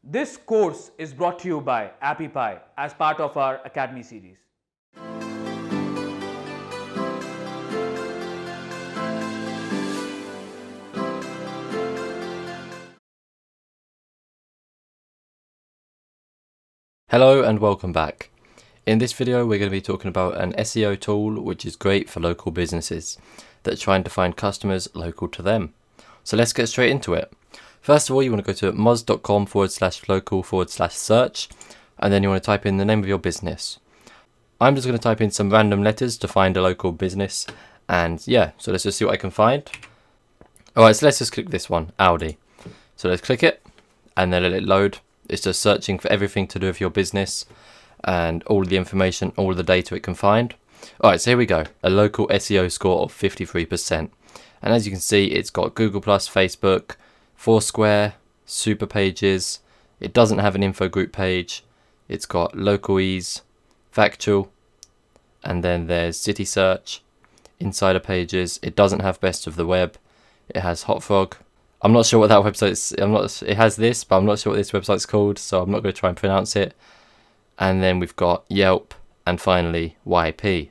This course is brought to you by Appy Pie as part of our Academy series. Hello and welcome back. In this video we're going to be talking about an SEO tool which is great for local businesses that are trying to find customers local to them. So let's get straight into it. First of all, you want to go to moz.com/local/search, and then you want to type in the name of your business. I'm just going to type in some random letters to find a local business, and yeah, so let's just see what I can find. Alright, so let's just click this one, Audi. So let's click it and then let it load. It's just searching for everything to do with your business and all the information, all the data it can find. Alright, so here we go. A local SEO score of 53%. And as you can see, it's got Google+, Facebook, Foursquare, Super Pages. It doesn't have an info group page. It's got Local Ease, Factual, and then there's City Search, Insider Pages. It doesn't have Best of the Web. It has Hotfrog. I'm not sure what that website's. It has this, but I'm not sure what this website's called, so I'm not going to try and pronounce it. And then we've got Yelp, and finally YP.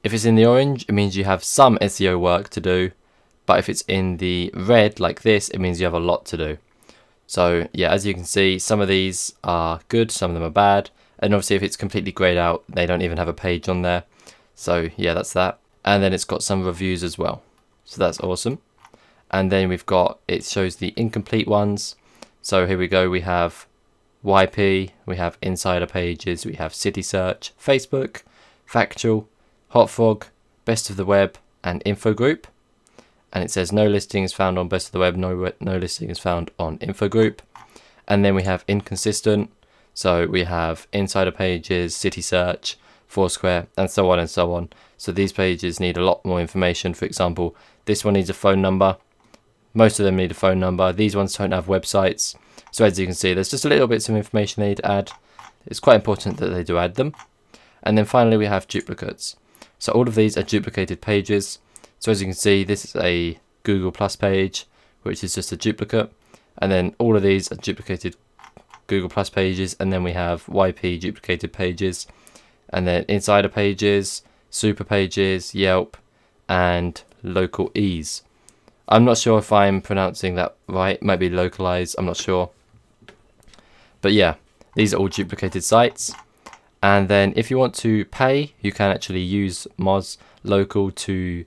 If it's in the orange, it means you have some SEO work to do, but if it's in the red like this, it means you have a lot to do. So yeah, as you can see, some of these are good, some of them are bad, and obviously if it's completely grayed out, they don't even have a page on there. So yeah, that's that. And then it's got some reviews as well, so that's awesome. And then we've got, it shows the incomplete ones. So here we go, we have YP, we have Insider Pages, we have City Search, Facebook, Factual, Hotfrog, Best of the Web, and Info Group. And it says no listing is found on Best of the Web, no listing is found on Info Group. And then we have inconsistent, so we have Insider Pages, City Search, Foursquare, and so on and so on. So these pages need a lot more information. For example, this one needs a phone number. Most of them need a phone number. These ones don't have websites. So as you can see, there's just a little bits of information they need to add. It's quite important that they do add them. And then finally we have duplicates. So all of these are duplicated pages. So as you can see, this is a Google Plus page, which is just a duplicate. And then all of these are duplicated Google Plus pages. And then we have YP duplicated pages. And then Insider Pages, Super Pages, Yelp, and Local Ease. I'm not sure if I'm pronouncing that right. It might be localized, I'm not sure. But yeah, these are all duplicated sites. And then if you want to pay, you can actually use Moz Local to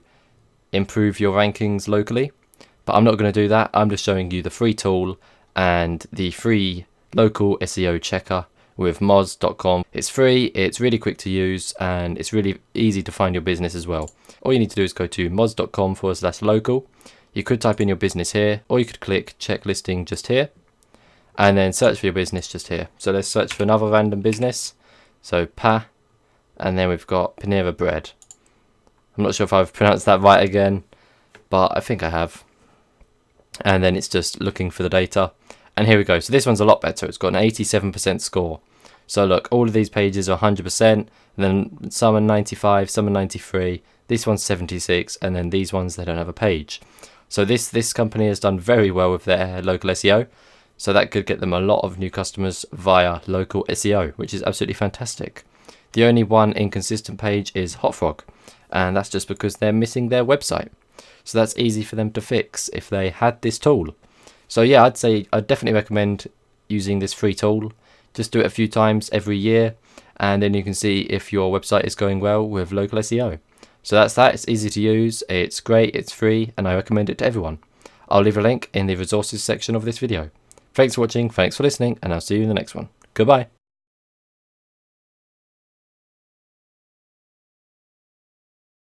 improve your rankings locally. But I'm not going to do that. I'm just showing you the free tool and the free local SEO checker with moz.com. It's free, it's really quick to use, and it's really easy to find your business as well. All you need to do is go to moz.com/local. You could type in your business here, or you could click check listing just here, and then search for your business just here. So let's search for another random business. So Pa, and then we've got Panera Bread. I'm not sure if I've pronounced that right again, but I think I have. And then it's just looking for the data. And here we go. So this one's a lot better. It's got an 87% score. So look, all of these pages are 100%, and then some are 95, some are 93. This one's 76, and then these ones, they don't have a page. So this company has done very well with their local SEO. So that could get them a lot of new customers via local SEO, which is absolutely fantastic. The only one inconsistent page is Hotfrog, and that's just because they're missing their website. So that's easy for them to fix if they had this tool. So yeah, I'd definitely recommend using this free tool. Just do it a few times every year, and then you can see if your website is going well with local SEO. So that's that. It's easy to use, it's great, it's free, and I recommend it to everyone. I'll leave a link in the resources section of this video. Thanks for watching, thanks for listening, and I'll see you in the next one. Goodbye.